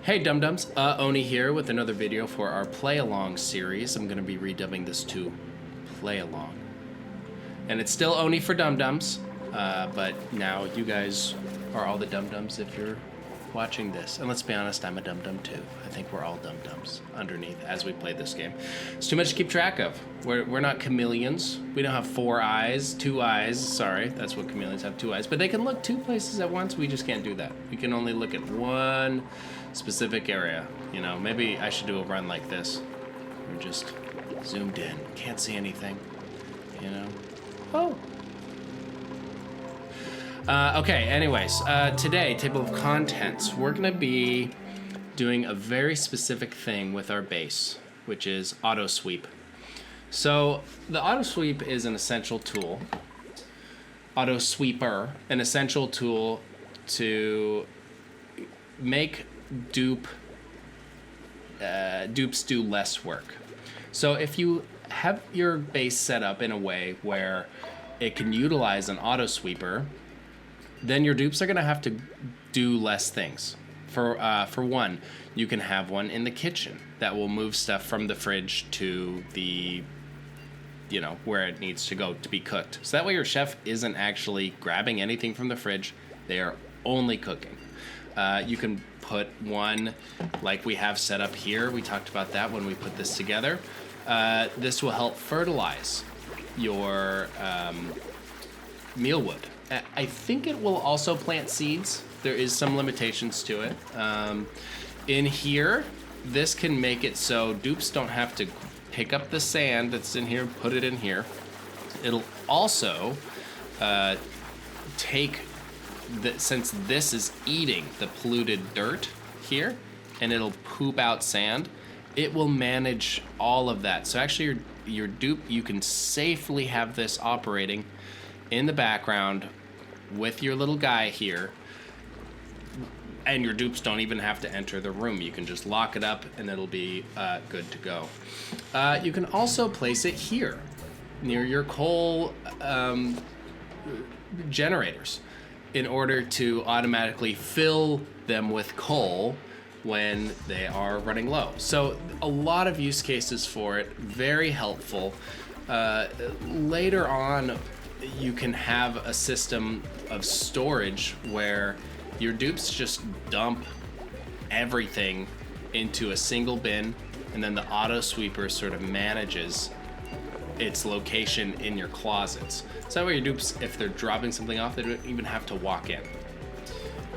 Hey DUMDUMS, Oni here with another video for our Play Along series. I'm going to be redubbing this to Play Along. And it's still Oni for DUMDUMS, but now you guys are all the DUMDUMS if you're watching this. And let's be honest, I'm a DUMDUM too. I think we're all DUMDUMS underneath as we play this game. It's too much to keep track of. We're not chameleons. We don't have 4 eyes, 2 eyes. Sorry, that's what chameleons have, 2 eyes. But they can look 2 places at once. We just can't do that. We can only look at one specific area. You know, maybe I should do a run like this. We're just zoomed in. Can't see anything, you know? Oh. Okay, anyways, today, table of contents, we're gonna be doing a very specific thing with our base, which is auto sweep. So the auto sweep is an essential tool, auto sweeper, an essential tool to make dupes do less work. So if you have your base set up in a way where it can utilize an auto sweeper, then your dupes are gonna have to do less things. For one, you can have one in the kitchen that will move stuff from the fridge to the, you know, where it needs to go to be cooked. So that way your chef isn't actually grabbing anything from the fridge, they are only cooking. You can put one like we have set up here. We talked about that when we put this together. This will help fertilize your mealwood. I think it will also plant seeds. There is some limitations to it. In here, this can make it so dupes don't have to pick up the sand that's in here, put it in here. It'll also take, since this is eating the polluted dirt here, and it'll poop out sand, it will manage all of that. So actually your dupe, you can safely have this operating in the background with your little guy here, and your dupes don't even have to enter the room. You can just lock it up and it'll be good to go. You can also place it here near your coal generators in order to automatically fill them with coal when they are running low. So a lot of use cases for it, very helpful. Later on, you can have a system of storage where your dupes just dump everything into a single bin, and then the auto sweeper sort of manages its location in your closets. So that way your dupes, if they're dropping something off, they don't even have to walk in.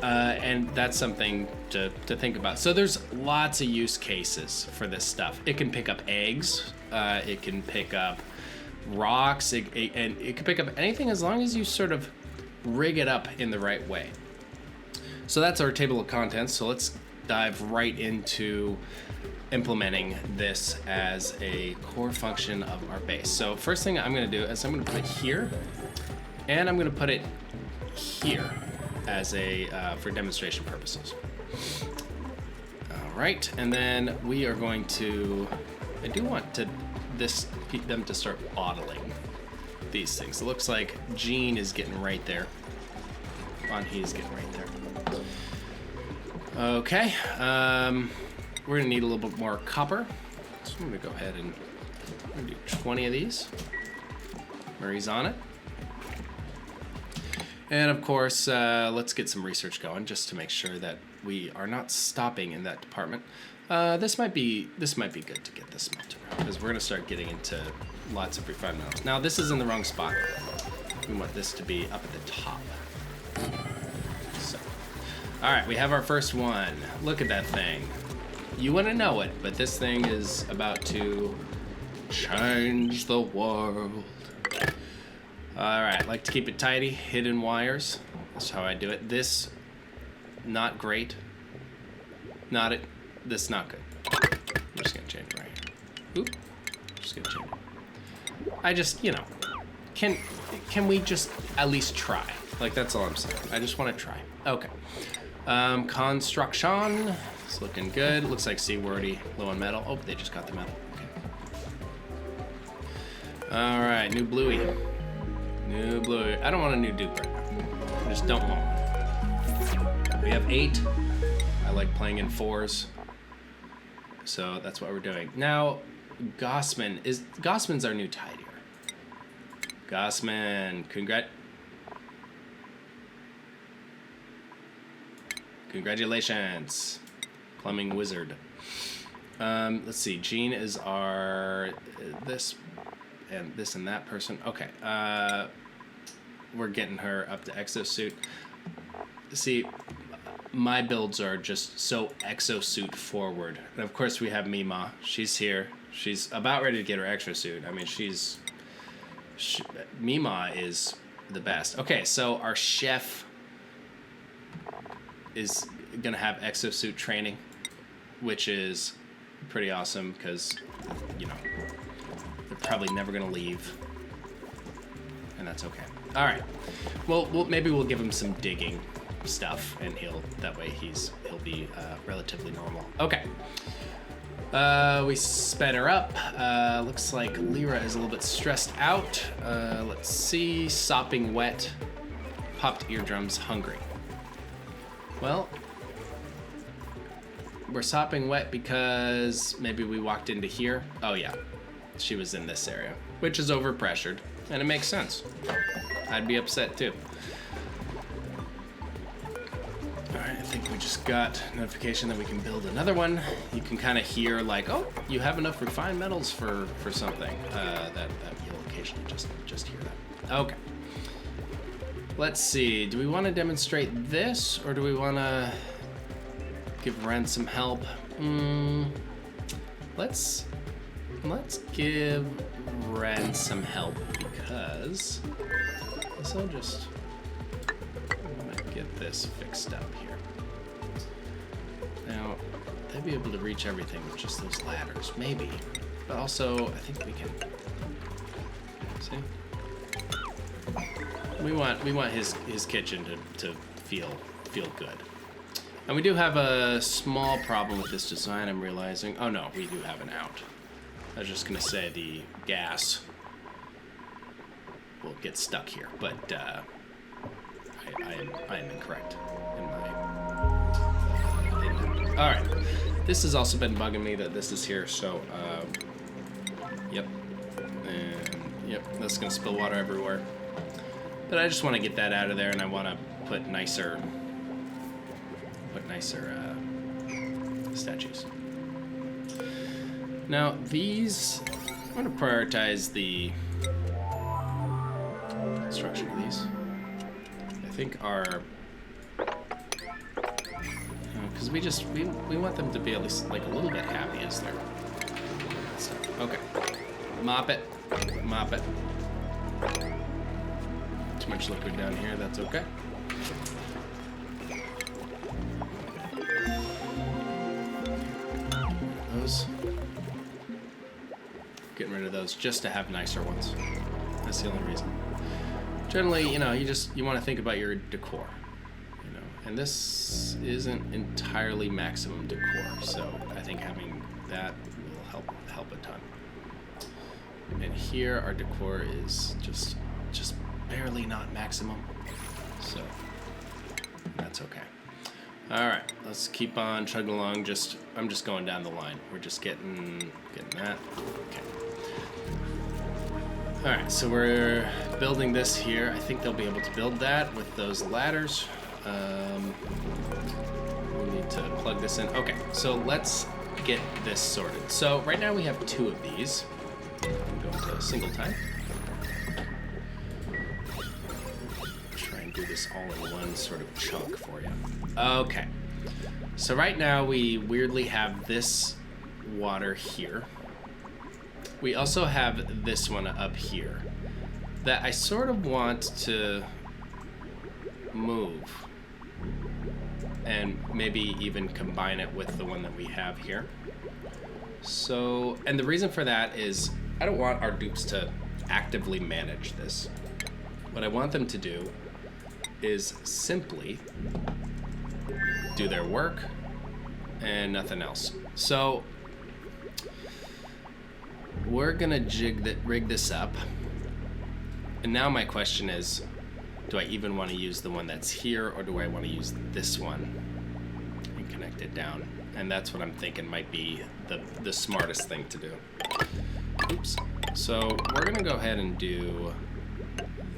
And that's something to think about. So there's lots of use cases for this stuff. It can pick up eggs, it can pick up rocks, and it can pick up anything as long as you sort of rig it up in the right way. So that's our table of contents. So let's dive right into implementing this as a core function of our base. So first thing I'm going to do is I'm going to put it here, and I'm going to put it here as a for demonstration purposes. All right, and then we are going to, I do want to them to start bottling these things. It looks like Gene is getting right there. He's getting right there. Okay, we're gonna need a little bit more copper. So I'm gonna go ahead and do 20 of these. Murray's on it. And of course, let's get some research going just to make sure that we are not stopping in that department. This might be good to get this smelter because we're gonna start getting into lots of refined metals. Now this is in the wrong spot. We want this to be up at the top. So, all right, we have our first one. Look at that thing. You wouldn't know it, but this thing is about to change the world. All right, like to keep it tidy, hidden wires. That's how I do it. This, not great. This not good. I'm just gonna change it right here. Oop, just gonna change it. I just, you know, can we just at least try? Like, that's all I'm saying. I just want to try. Okay. Construction. It's looking good. Looks like we're already low on metal. Oh, they just got the metal. Okay. All right, new bluey. New bluey. I don't want a new dupe right now. I just don't want one. We have 8. I like playing in fours. So that's what we're doing. Now, Gossman's our new tidier. Gossman, congratulations, plumbing wizard. Let's see, Jean is our this and that person. Okay, we're getting her up to exosuit. See, my builds are just so exosuit forward. And of course we have Mima. She's here. She's about ready to get her exosuit. I mean, Mima is the best. Okay, so our chef is gonna have exosuit training, which is pretty awesome because, you know, they're probably never gonna leave, and that's okay. All right. Well, maybe we'll give him some digging stuff, and he'll be relatively normal. Okay. We sped her up. Looks like Lyra is a little bit stressed out. Let's see. Sopping wet. Popped eardrums. Hungry. Well, we're sopping wet because maybe we walked into here. Oh yeah, she was in this area, which is overpressured, and it makes sense. I'd be upset too. Alright, I think we just got notification that we can build another one. You can kind of hear like, oh, you have enough refined metals for something. That you'll occasionally just hear that. Okay. Let's see, do we want to demonstrate this, or do we want to give Ren some help? Let's give Ren some help, because this will just get this fixed up here. Now, they'll be able to reach everything with just those ladders, maybe. But also, I think we can, see? We want his kitchen to feel good. And we do have a small problem with this design, I'm realizing. Oh no, we do have an out. I was just gonna say the gas will get stuck here, but I am incorrect in my. All right, this has also been bugging me that this is here. So, yep, and yep, that's gonna spill water everywhere. But I just want to get that out of there, and I want to put nicer statues. Now these, I'm going to prioritize the construction of these. I think are, because we want them to be at least like a little bit happy as they're stuff. Okay, mop it. Too much liquid down here, that's okay. Those. Getting rid of those just to have nicer ones. That's the only reason. Generally, you know, you want to think about your decor, you know, and this isn't entirely maximum decor, so I think having that will help a ton. And here our decor is just barely not maximum, so that's okay. All right, let's keep on chugging along. I'm just going down the line. We're just getting that. Okay. All right, so we're building this here. I think they'll be able to build that with those ladders. We need to plug this in. Okay, so let's get this sorted. So right now we have 2 of these. I'm going to single time. Do this all in one sort of chunk for you. Okay, so right now we weirdly have this water here. We also have this one up here that I sort of want to move and maybe even combine it with the one that we have here. So, and the reason for that is I don't want our dupes to actively manage this. What I want them to do is simply do their work and nothing else. So we're gonna rig this up. And now my question is, do I even want to use the one that's here, or do I want to use this one and connect connected down. And that's what I'm thinking might be the smartest thing to do. Oops. So we're gonna go ahead and do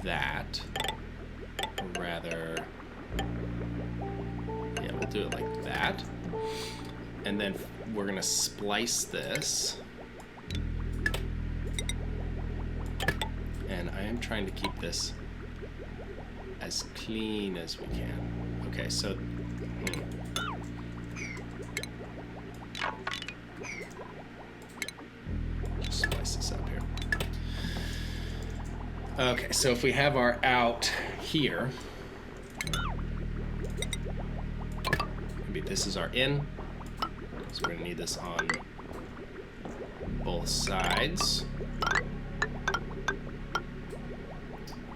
that. Or rather, yeah, we'll do it like that. And then we're gonna splice this. And I am trying to keep this as clean as we can. Okay, so just splice this up here. Okay, so if we have our out here, maybe this is our in. So we're gonna need this on both sides.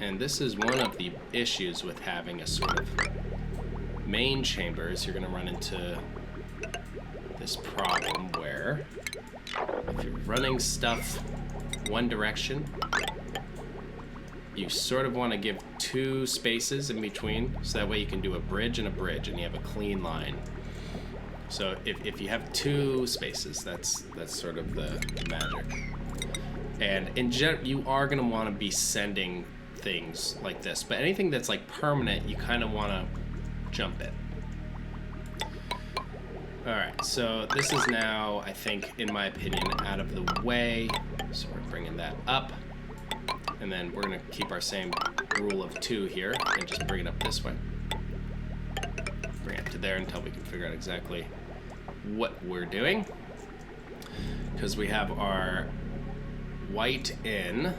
And this is one of the issues with having a sort of main chamber, is you're gonna run into this problem where if you're running stuff one direction, you sort of want to give 2 spaces in between, so that way you can do a bridge and you have a clean line. So if you have 2 spaces, that's sort of the magic. And in general, you are going to want to be sending things like this, but anything that's like permanent, you kind of want to jump it. All right, so this is now, I think, in my opinion, out of the way. So we're bringing that up. And then we're going to keep our same rule of 2 here and just bring it up this way. Bring it to there until we can figure out exactly what we're doing. Because we have our white in,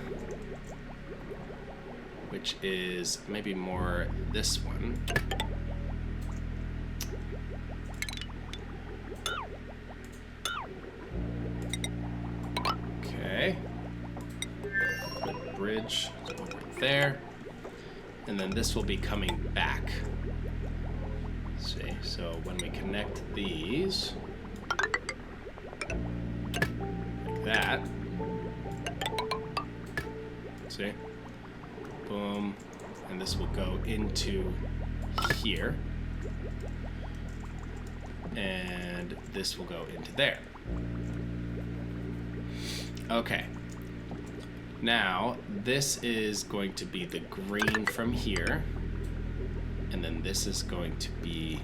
which is maybe more this one. Okay. Bridge over there, and then this will be coming back. See, so when we connect these like that, see, boom, and this will go into here, and this will go into there. Okay. Now, this is going to be the green from here, and then this is going to be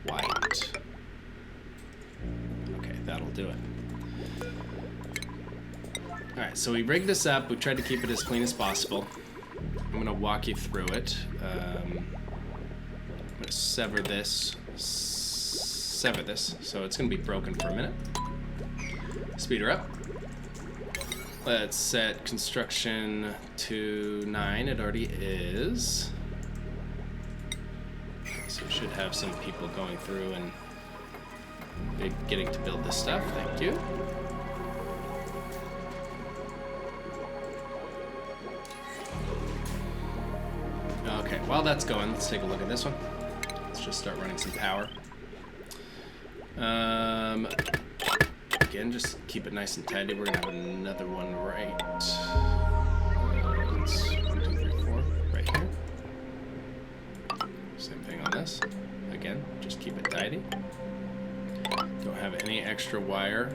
white. Okay, that'll do it. All right, so we rigged this up. We tried to keep it as clean as possible. I'm gonna walk you through it. I'm gonna sever this, so it's gonna be broken for a minute. Speed her up. Let's set construction to 9. It already is. So we should have some people going through and getting to build this stuff. Thank you. Okay, while that's going, let's take a look at this one. Let's just start running some power. Again, just keep it nice and tidy. We're gonna have another one right. It's 1, 2, 3, 4, right here. Same thing on this. Again, just keep it tidy. Don't have any extra wire.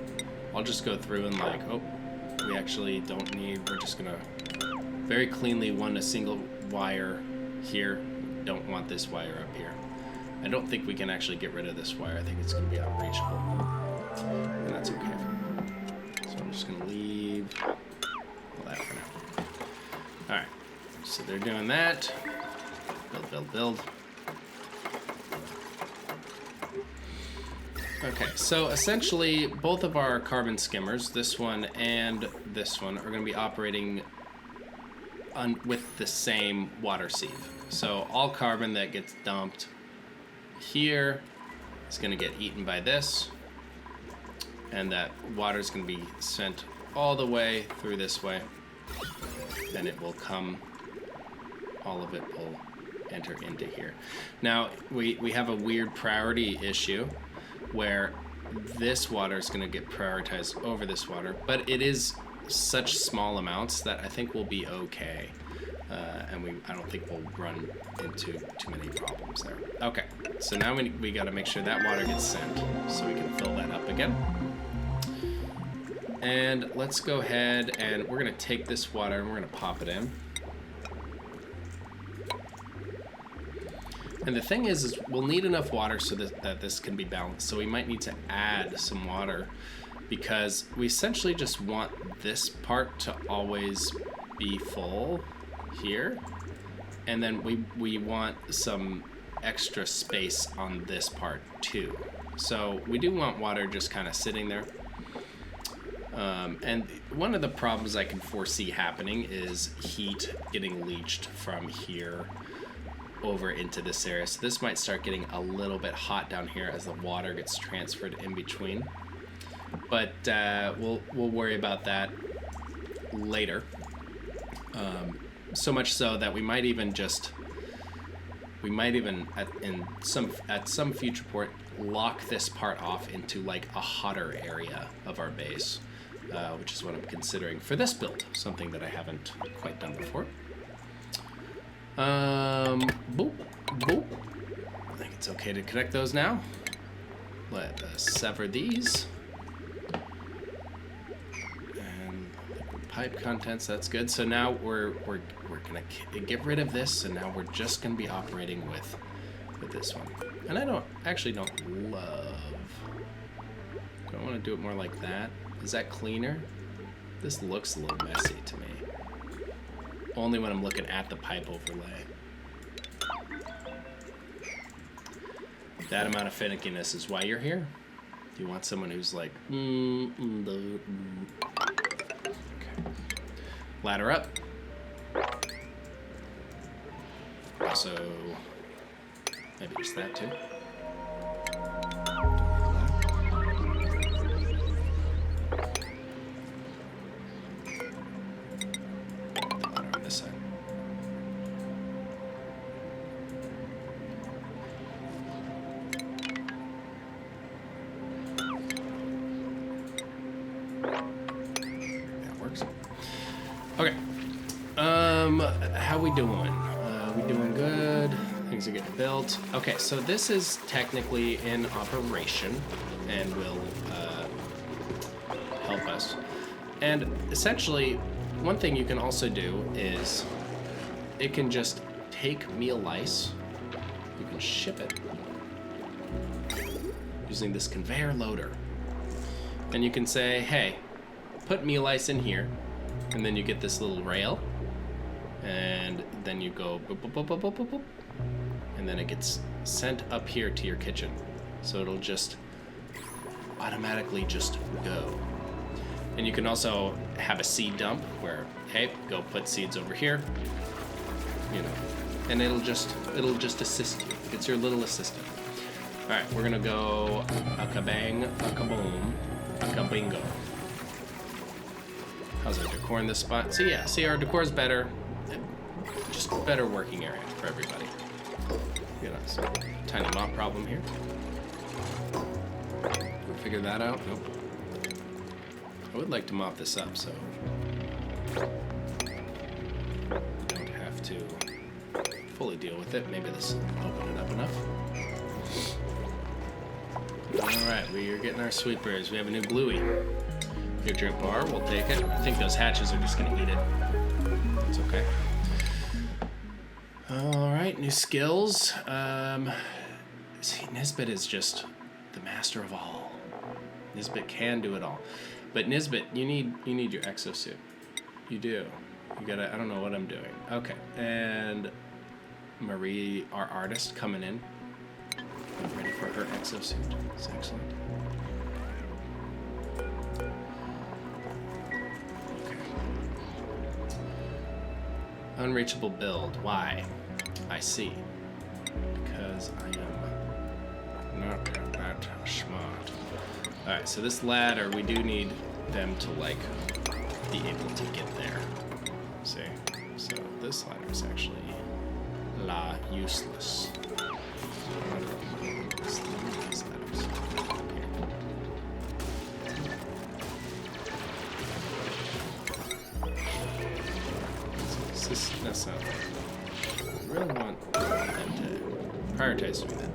I'll just go through and like, oh, we actually don't need. We're just gonna very cleanly run a single wire here. Don't want this wire up here. I don't think we can actually get rid of this wire. I think it's gonna be unreachable. And that's okay. So I'm just gonna leave all that for now. All right, so they're doing that. Build. Okay, so essentially both of our carbon skimmers, this one and this one, are gonna be operating with the same water sieve. So all carbon that gets dumped here is gonna get eaten by this, and that water is going to be sent all the way through this way, and it will come, all of it will enter into here. Now, we have a weird priority issue where this water is going to get prioritized over this water, but it is such small amounts that I think we'll be okay. and I don't think we'll run into too many problems there. Okay, so now we got to make sure that water gets sent so we can fill that up again. And let's go ahead and we're going to take this water and we're going to pop it in. And the thing is we'll need enough water so that this can be balanced. So we might need to add some water because we essentially just want this part to always be full here. And then we want some extra space on this part too. So we do want water just kind of sitting there. And one of the problems I can foresee happening is heat getting leached from here over into this area. So this might start getting a little bit hot down here as the water gets transferred in between. But we'll worry about that later. So much so that we might even at some future point lock this part off into like a hotter area of our base, which is what I'm considering for this build, something that I haven't quite done before. Boop, boop. I think it's okay to connect those now. Let us sever these. And pipe contents, that's good. So now we're gonna get rid of this, and now we're just gonna be operating with this one. And I don't want to do it more like that. Is that cleaner? This looks a little messy to me. Only when I'm looking at the pipe overlay. That amount of finickiness is why you're here. You want someone who's like, Okay. Ladder up. Also, maybe just that too. Okay. How we doing? We doing good? Things are getting built. Okay, so this is technically in operation and will help us. And essentially, one thing you can also do is it can just take meal lice. You can ship it using this conveyor loader. And you can say, hey, put meal lice in here. And then you get this little rail, and then you go boop, boop, boop, boop, boop, boop, boop, and then it gets sent up here to your kitchen. So it'll just automatically just go. And you can also have a seed dump where, hey, go put seeds over here, you know, and it'll just assist you. It's your little assistant. All right, we're gonna go a kabang, a kaboom, a kabingo. How's our decor in this spot? So yeah, see, our decor is better. Just better working area for everybody. You know, so tiny mop problem here. We'll figure that out. Nope. I would like to mop this up, so don't have to fully deal with it. Maybe this will open it up enough. All right, we are getting our sweepers. We have a new bluey. Your drink bar, we'll take it. I think those hatches are just gonna eat it. It's okay. All right, new skills. See, Nisbet is just the master of all. Nisbet can do it all. But Nisbet, you need your exosuit. You do. You gotta, I don't know what I'm doing. Okay, and Marie, our artist, coming in. Ready for her exosuit. It's excellent. Unreachable build. Why? I see. Because I am not that smart. Alright, so this ladder, we do need them to, like, be able to get there. See? So this ladder is actually useless. That's not fair. I really want them to prioritize doing that.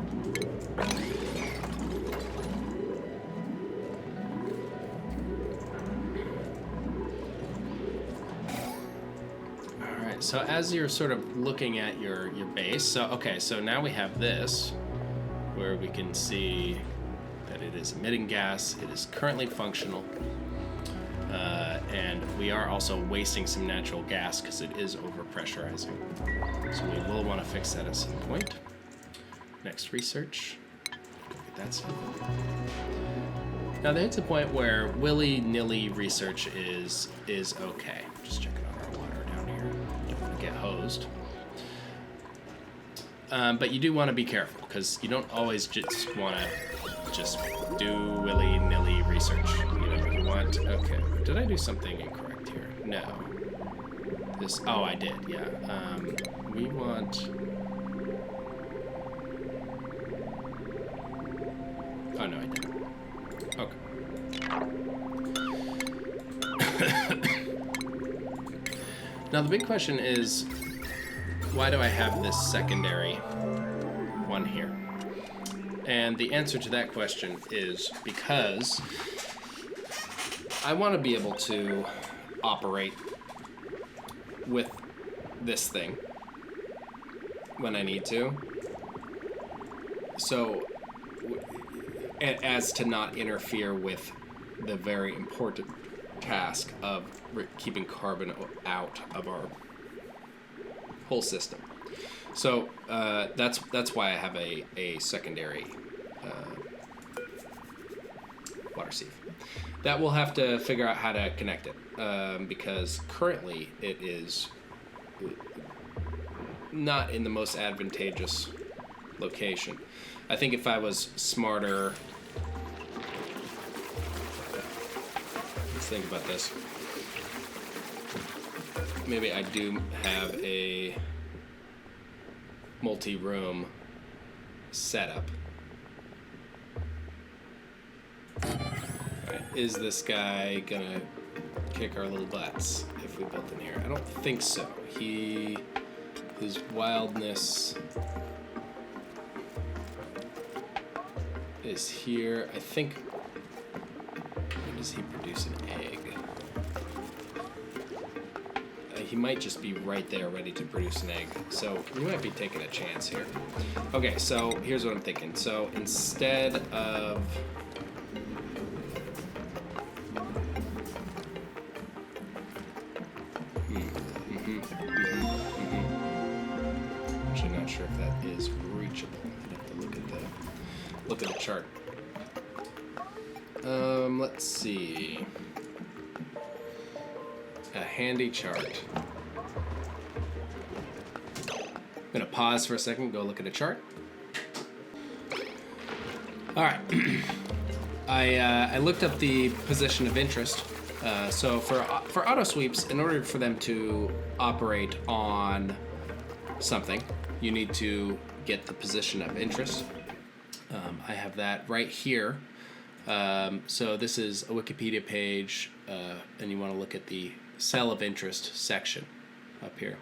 Alright, so as you're sort of looking at your base, so now we have this, where we can see that it is emitting gas, it is currently functional, and we are also wasting some natural gas because it is overpressurizing. So we will want to fix that at some point. Next research. Get that stuff. Now there's a point where willy-nilly research is okay. Just checking on our water down here. Don't want to get hosed. But you do want to be careful because you don't always just want to just do willy-nilly research. You want, okay, did I do something incorrect here? No. Oh, I did, yeah. We want, oh no, I didn't. Okay. Now the big question is, why do I have this secondary one here? And the answer to that question is because I want to be able to operate with this thing when I need to. So, as to not interfere with the very important task of keeping carbon out of our whole system. So that's why I have a secondary water sieve. That we'll have to figure out how to connect it because currently it is not in the most advantageous location. I think if I was smarter, let's think about this. Maybe I do have a multi-room setup. Right. Is this guy gonna kick our little butts if we built in here? I don't think so. His wildness is here. I think, when does he produce an egg? He might just be right there ready to produce an egg. So we might be taking a chance here. Okay, so here's what I'm thinking. So instead of actually not sure if that is reachable. I'd have to look at the chart. Let's see. A handy chart. I'm gonna pause for a second, go look at a chart. All right. I looked up the position of interest. So for auto sweeps, in order for them to operate on something, you need to get the position of interest. I have that right here. So this is a Wikipedia page, and you want to look at the cell of interest section up here.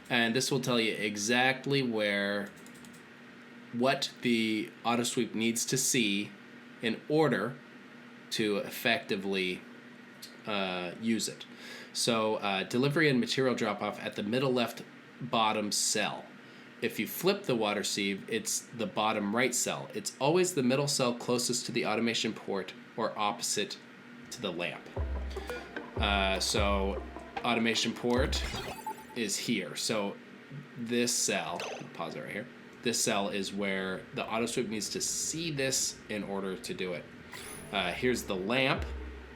And this will tell you exactly what the auto sweep needs to see in order to effectively use it. So delivery and material drop off at the middle left bottom cell. If you flip the water sieve, it's the bottom right cell. It's always the middle cell closest to the automation port or opposite to the lamp. So automation port is here. So this cell, pause it right here. This cell is where the auto sweep needs to see this in order to do it. Here's the lamp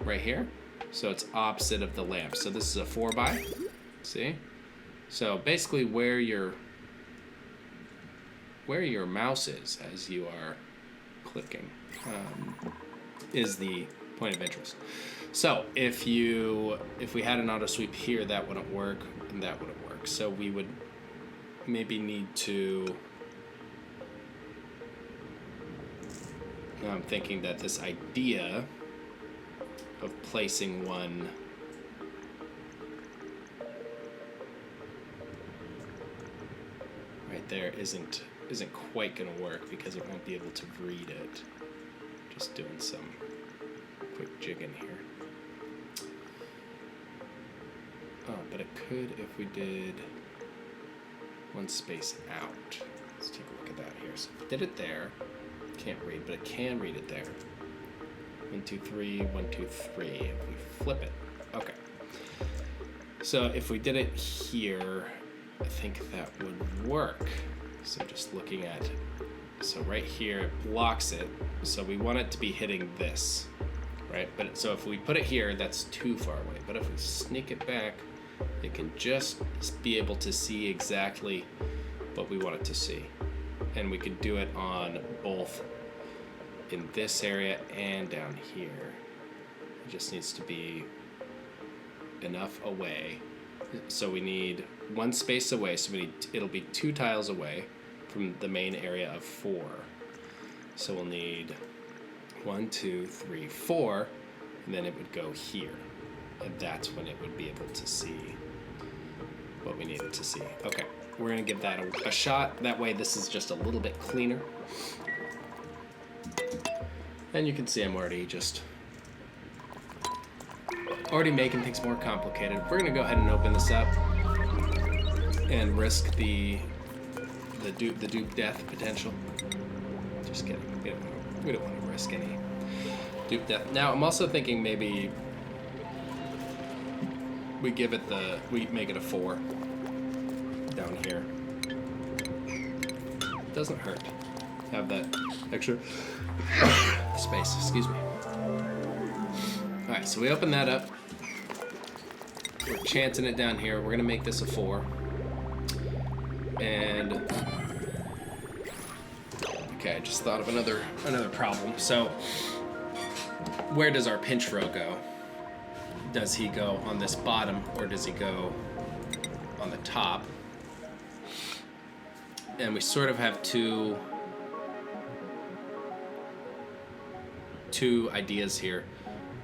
right here. So it's opposite of the lamp. So this is a 4x. See? So basically where your mouse is as you are clicking is the point of interest. So if we had an auto sweep here, that wouldn't work and that wouldn't work. So we would maybe need to, now I'm thinking that this idea of placing one there isn't quite going to work because it won't be able to read it. Just doing some quick jigging here. Oh, but it could if we did one space out. Let's take a look at that here. So if we did it there, can't read, but it can read it there. 1, 2, 3, 1, 2, 3. If we flip it, okay. So if we did it here, I think that would work. So just looking at, so right here it blocks it. So we want it to be hitting this, right? But so if we put it here, that's too far away. But if we sneak it back, it can just be able to see exactly what we want it to see. And we could do it on both in this area and down here. It just needs to be enough away. So we need one space away, so it'll be 2 tiles away from the main area of 4. So we'll need 1, 2, 3, 4, and then it would go here. And that's when it would be able to see what we need it to see. Okay, we're gonna give that a shot. That way this is just a little bit cleaner. And you can see I'm already making things more complicated. We're gonna go ahead and open this up and risk the dupe death potential. Just kidding. We don't want to risk any dupe death. Now I'm also thinking maybe we make it a 4 down here. Doesn't hurt. Have that extra space. Excuse me. All right, so we open that up. We're chancing it down here. We're gonna make this a 4. And okay, I just thought of another problem. So where does our pinch row go? Does he go on this bottom or does he go on the top? And we sort of have two ideas here.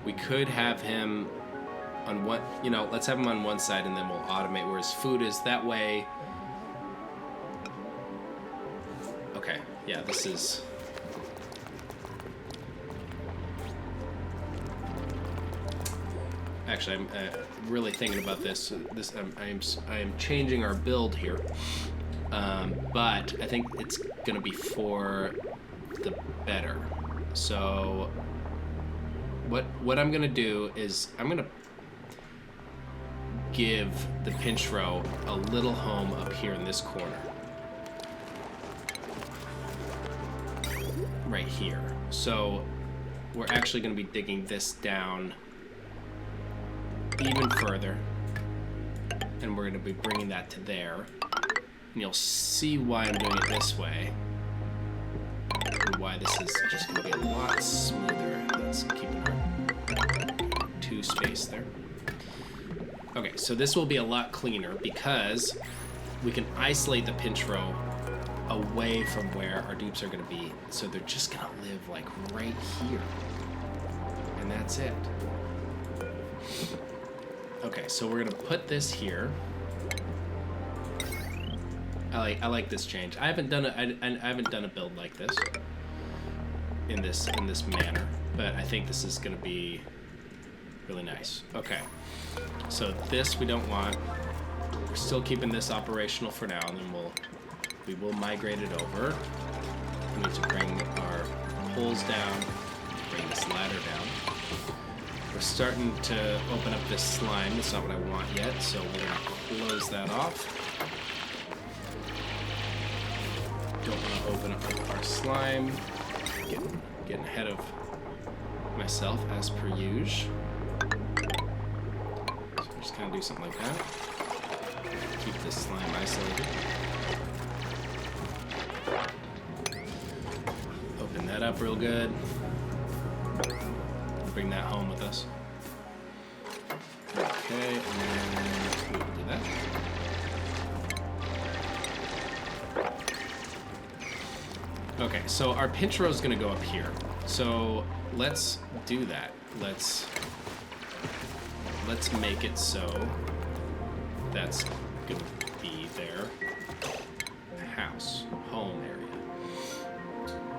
We could have him on one, let's have him on one side and then we'll automate where his food is. That way, okay, yeah, this is, actually, I'm really thinking about this. I am changing our build here, but I think it's gonna be for the better. So what I'm gonna do is I'm gonna give the pinch row a little home up here in this corner, right here. So we're actually gonna be digging this down even further, and we're going to be bringing that to there, and you'll see why I'm doing it this way and why this is just going to be a lot smoother. That's keeping our 2 space there. Okay, so this will be a lot cleaner because we can isolate the pinch row away from where our dupes are going to be, so they're just going to live like right here, and that's it. Okay, so we're gonna put this here. I like this change. I haven't done a build like this in this manner, but I think this is gonna be really nice. Okay, so this we don't want. We're still keeping this operational for now, and then we will migrate it over. We need to bring our poles down, bring this ladder down. We're starting to open up this slime. That's not what I want yet, so we're gonna close that off. Don't want to open up our slime. Getting ahead of myself as per usual. So we're just kind of do something like that. Keep this slime isolated. Open that up real good. Bring that home with us. Okay, and then we will do that. Okay, so our pinch row is going to go up here. So let's do that. Let's make it so that's going to be their house.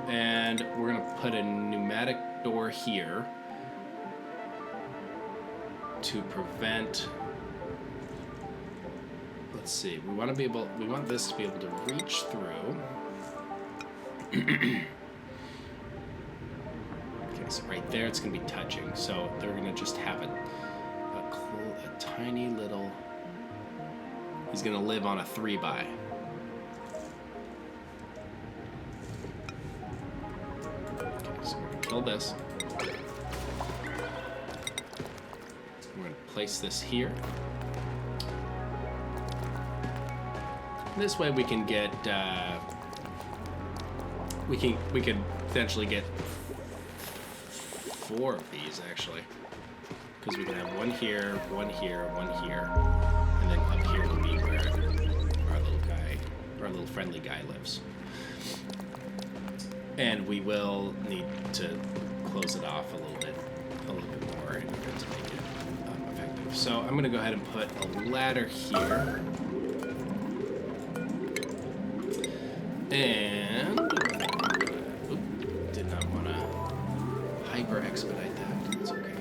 And we're gonna put a pneumatic door here to prevent. Let's see. We want this to be able to reach through. Okay, so right there, it's gonna be touching. So they're gonna just have a tiny little. He's gonna live on a 3x. So we're gonna kill this. We're gonna place this here. This way we can get, we could potentially get 4 of these actually. Because we can have one here, one here, one here. And then up here will be where our little friendly guy lives. And we will need to close it off a little bit more in order to make it effective. So I'm gonna go ahead and put a ladder here. And did not want to hyper expedite that. It's okay.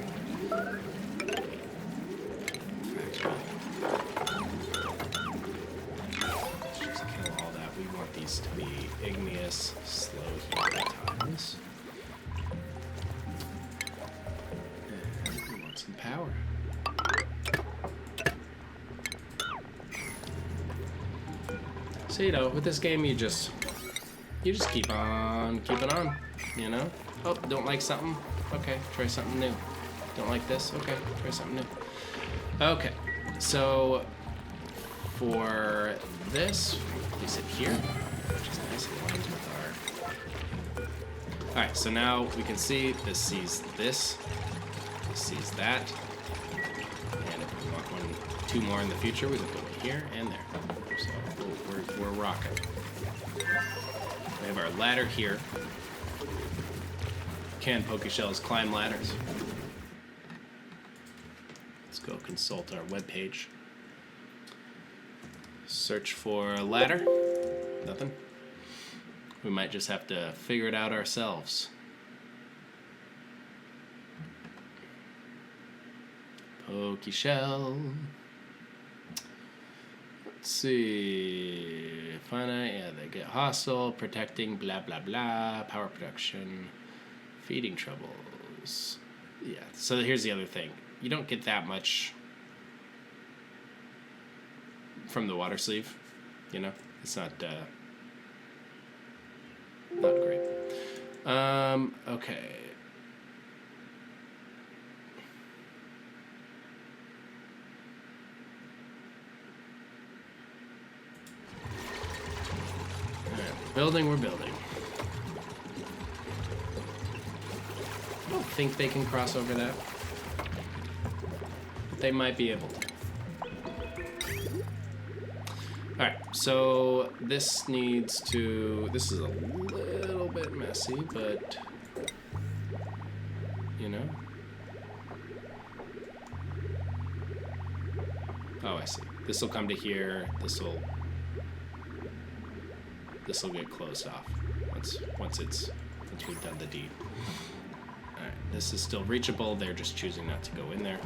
Let's just kill all that. We want these to be igneous, slow heat times. And we want some power. So, you know, with this game, you just keep on keeping on, you know? Oh, don't like something? Okay, try something new. Don't like this? Okay, try something new. Okay, so for this, place it here, which is nice. It aligns with our... Alright, so now we can see this sees this sees that. And if we want 2 more in the future, we can put it here and there. So we're rocking. We have our ladder here. Can Pokeshells climb ladders? Let's go consult our webpage. Search for a ladder. Nothing. We might just have to figure it out ourselves. Pokeshell. Let's see. Finite, yeah, they get hostile, protecting, blah, blah, blah, power production, feeding troubles. Yeah, so here's the other thing. You don't get that much from the water sleeve, you know? It's not great. Okay. We're building. I don't think they can cross over that. But they might be able to. Alright, so this needs to... This is a little bit messy, but... You know? Oh, I see. This will come to here. This will get closed off once we've done the deed. All right, this is still reachable. They're just choosing not to go in there.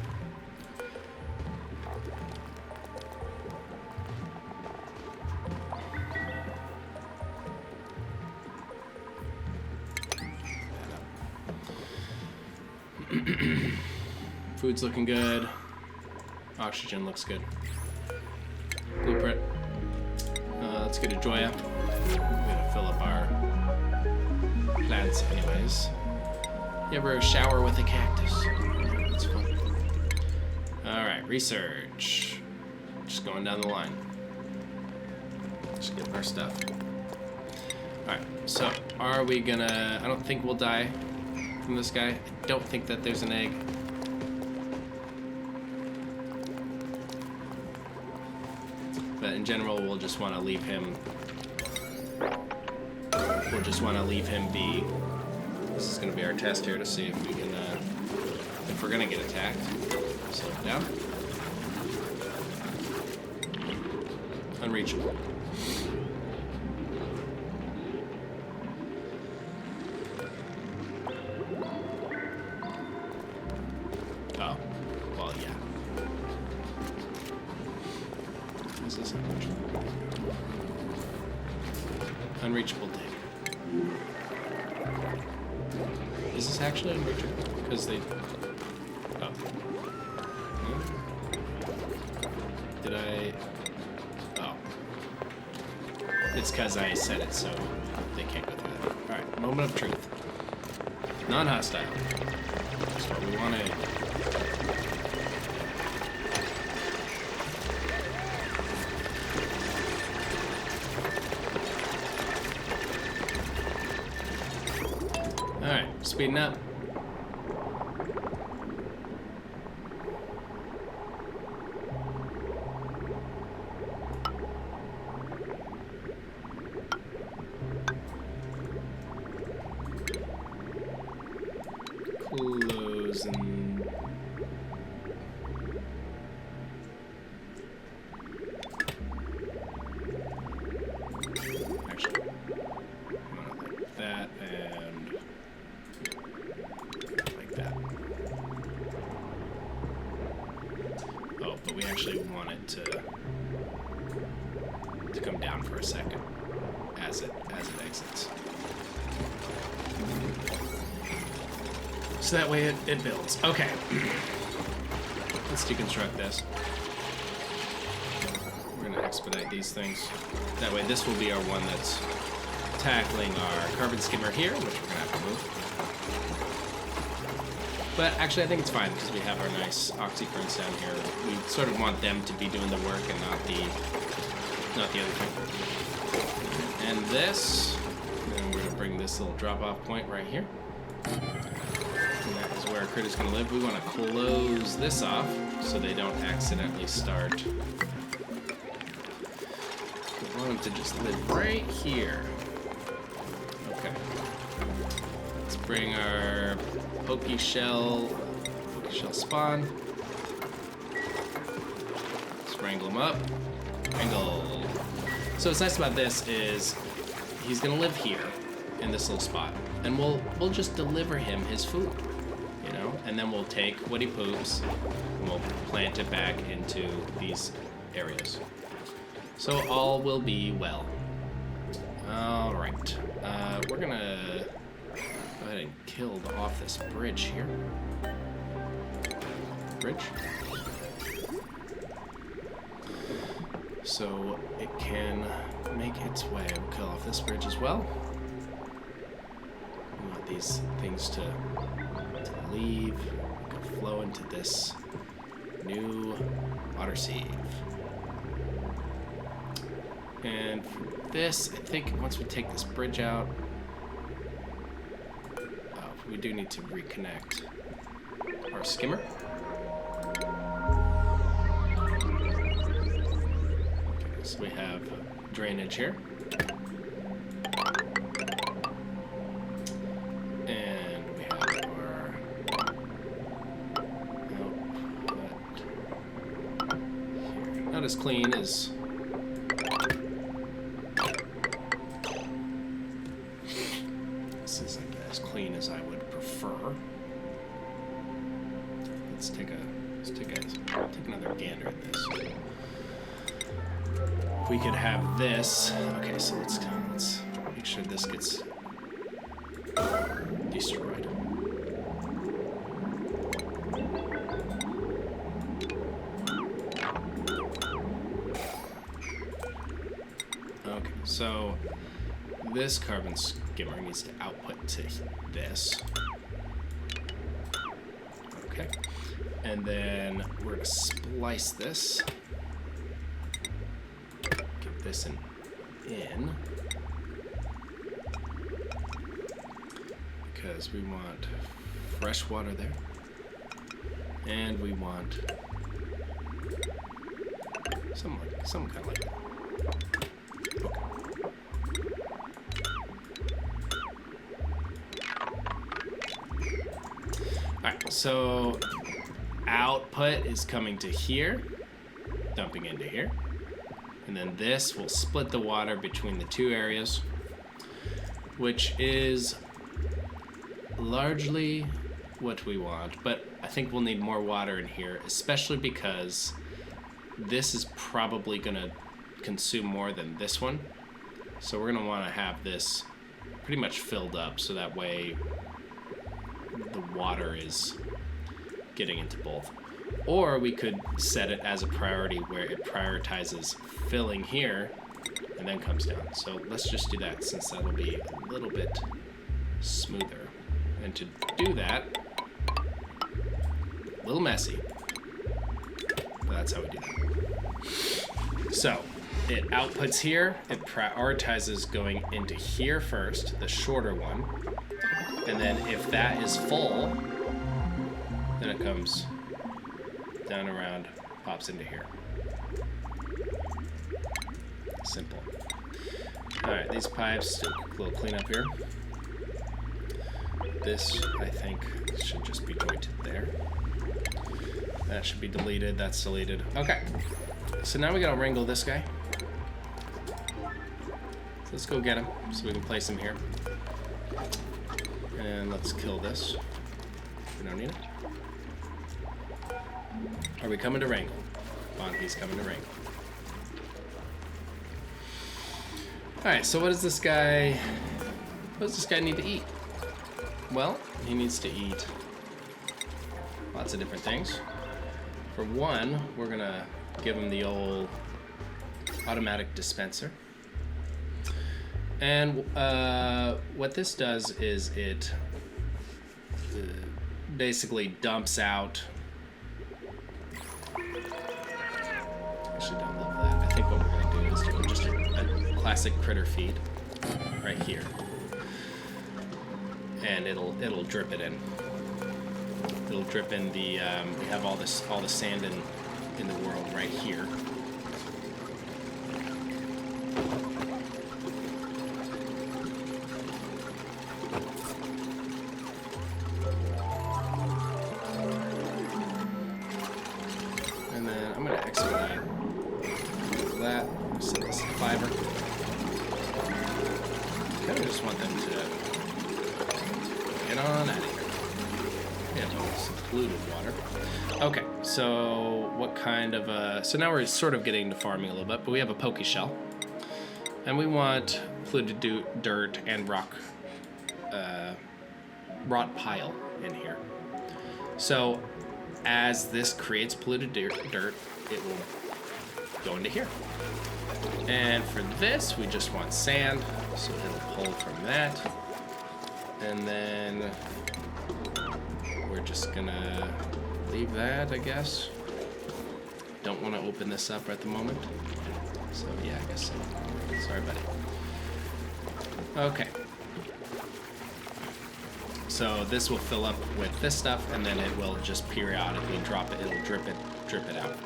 Food's looking good. Oxygen looks good. Blueprint. Let's get a Joya. We're gonna fill up our plants anyways. You ever shower with a cactus? Yeah, that's fun. Alright, research. Just going down the line. Just get our stuff. Alright, so are we gonna... I don't think we'll die from this guy. I don't think that there's an egg. But in general, we'll just want to leave him... We'll just want to leave him be. This is going to be our test here to see if we can... if we're going to get attacked. Slow it down. Unreachable. This is unreachable dig. Is this actually unreachable? Because they... Oh. Did I... Oh. It's because I said it, so they can't go through that. Alright, moment of truth. Non-hostile. That's what we want to... Alright, speeding up. Close and... Actually, like that and... like that. Oh, but we actually want it to come down for a second as it exits. So that way it builds. Okay. Let's deconstruct this. We're gonna expedite these things. That way this will be our one that's tackling our carbon skimmer here, which we're gonna have to move. But actually I think it's fine because we have our nice oxyferns down here. We sort of want them to be doing the work and not the other thing. And this, and we're gonna bring this little drop-off point right here. And that is where our critter's gonna live. We want to close this off so they don't accidentally start. We want them to just live right here. Okay. Let's bring our Pokeshell spawn. Let's wrangle him up. Wrangle. So what's nice about this is he's gonna live here in this little spot, and we'll just deliver him his food, you know, and then we'll take what he poops and we'll plant it back into these areas. So all will be well. All right, we're gonna go ahead and kill off this bridge here. Bridge. So it can make its way. We'll kill off this bridge as well. We want these things to leave, go flow into this new water sieve. And for this, I think once we take this bridge out, we do need to reconnect our skimmer. Okay, so we have drainage here. And we have our output here. Not as clean as this isn't as clean as I would prefer. Let's take another gander at this. If we could have this. Okay, so let's make sure this gets destroyed. Okay, so this carbon skimmer needs to output to this. Okay, and then we're gonna splice this. Get this in. Because we want fresh water there. And we want some kind of like that. Okay. Alright, so output is coming to here, dumping into here. And then this will split the water between the two areas, which is largely what we want, but I think we'll need more water in here, especially because this is probably gonna consume more than this one. So we're going to want to have this pretty much filled up so that way the water is getting into both. Or we could set it as a priority where it prioritizes filling here and then comes down. So let's just do that, since that'll be a little bit smoother. And to do that, a little messy, but that's how we do that. So it outputs here, it prioritizes going into here first, the shorter one, and then if that is full, then it comes down around, pops into here. Simple. Alright, these pipes, do a little cleanup here. This, I think, should just be jointed there. That should be deleted, that's deleted. Okay, so now we gotta wrangle this guy. So let's go get him, so we can place him here. And let's kill this. We don't need it. Are we coming to wrangle? Come on, he's coming to wrangle. Alright, so what does this guy need to eat? Well, he needs to eat lots of different things. For one, we're gonna give him the old automatic dispenser. And what this does is it basically dumps out. Actually, don't love that. I think what we're gonna do is do just a classic critter feed right here, and it'll drip it in. It'll drip in the. We have all the sand in the world right here. And then I'm gonna expedite that. Set this to fiber. Kind of just want them to get on out of here. Yeah, some polluted water. Okay, so what kind of so now we're sort of getting to farming a little bit, but we have a Pokeshell, and we want polluted dirt and rot pile in here. So as this creates polluted dirt, it will go into here. And for this, we just want sand, so it'll pull from that. And then we're just gonna leave that, I guess. Don't want to open this up at the moment. So yeah, I guess so. Sorry, buddy. Okay. So this will fill up with this stuff, and then it will just periodically drop it. It'll drip it out.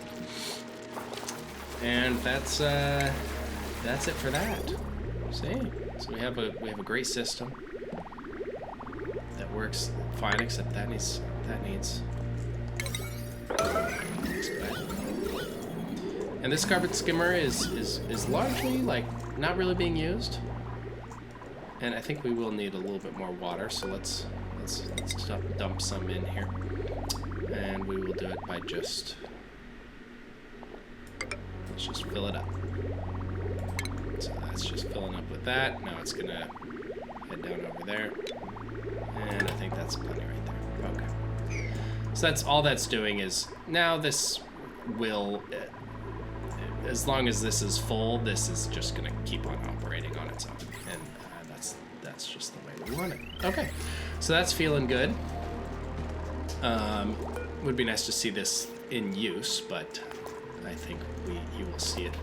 And that's it for that. See? So we have a great system that works fine, except that needs. And this carpet skimmer is largely like not really being used. And I think we will need a little bit more water, so let's dump some in here. And we will do it by let's just fill it up. So that's just filling up with that. Now it's gonna head down over there. And I think that's plenty right there. Okay. So that's all that's doing is, now this will, as long as this is full, this is just gonna keep on operating on its own. And that's just the way we want it. Okay, so that's feeling good. Would be nice to see this in use, but I think you will see it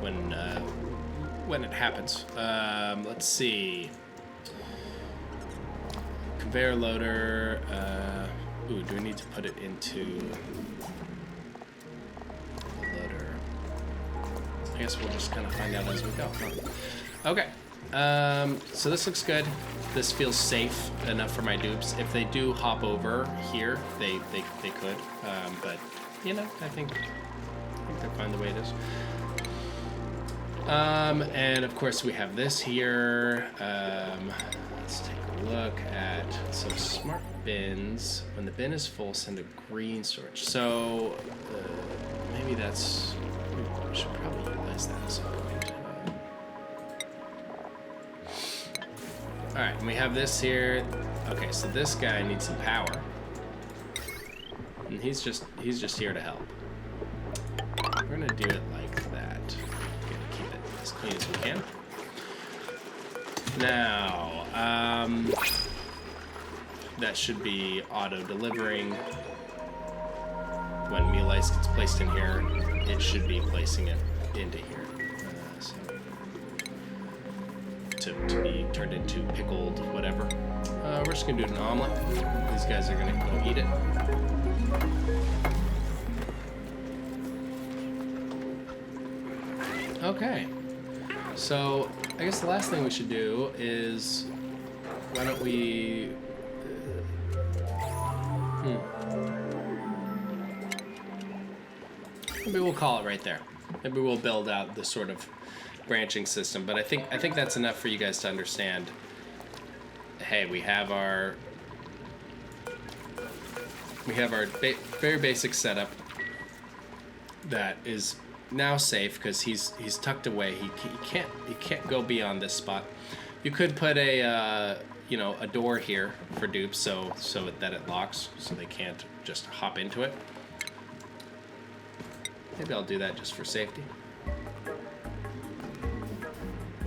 when it happens. Let's see. Conveyor loader. Ooh, do we need to put it into the loader? I guess we'll just kind of find out as we go. Huh? Okay. So this looks good. This feels safe enough for my dupes. If they do hop over here, they could. But you know, I think they're fine the way it is. And of course we have this here. Let's take a look at, so smart bins. When the bin is full, send a green storage. So maybe that's, should probably utilize that at some point. All right, and we have this here. Okay, so this guy needs some power, and he's just here to help. We're gonna do it like that. Gonna keep it as clean as we can. Now, that should be auto-delivering. When meal ice gets placed in here, it should be placing it into here. To be turned into pickled whatever. We're just gonna do an omelet. These guys are gonna go eat it. Okay. So I guess the last thing we should do is, why don't we... Maybe we'll call it right there. Maybe we'll build out this sort of branching system, but I think that's enough for you guys to understand. Hey, we have our very basic setup that is now safe because he's tucked away. He can't go beyond this spot. You could put a a door here for dupes so that it locks, so they can't just hop into it. Maybe I'll do that just for safety. I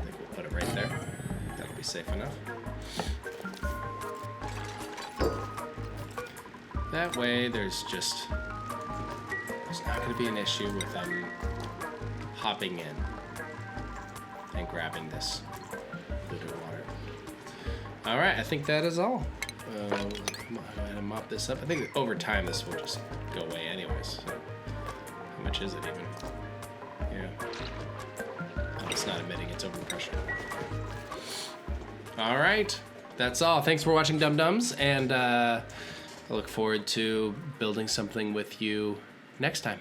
think we'll put it right there. That'll be safe enough. That way there's not going to be an issue with them hopping in and grabbing this liter water. Alright, I think that is all. I'm gonna mop this up. I think over time this will just go away anyways. So. How much is it even? Yeah. Oh, it's not emitting, it's overpressure. Alright, that's all. Thanks for watching DUMDUMS, and I look forward to building something with you next time.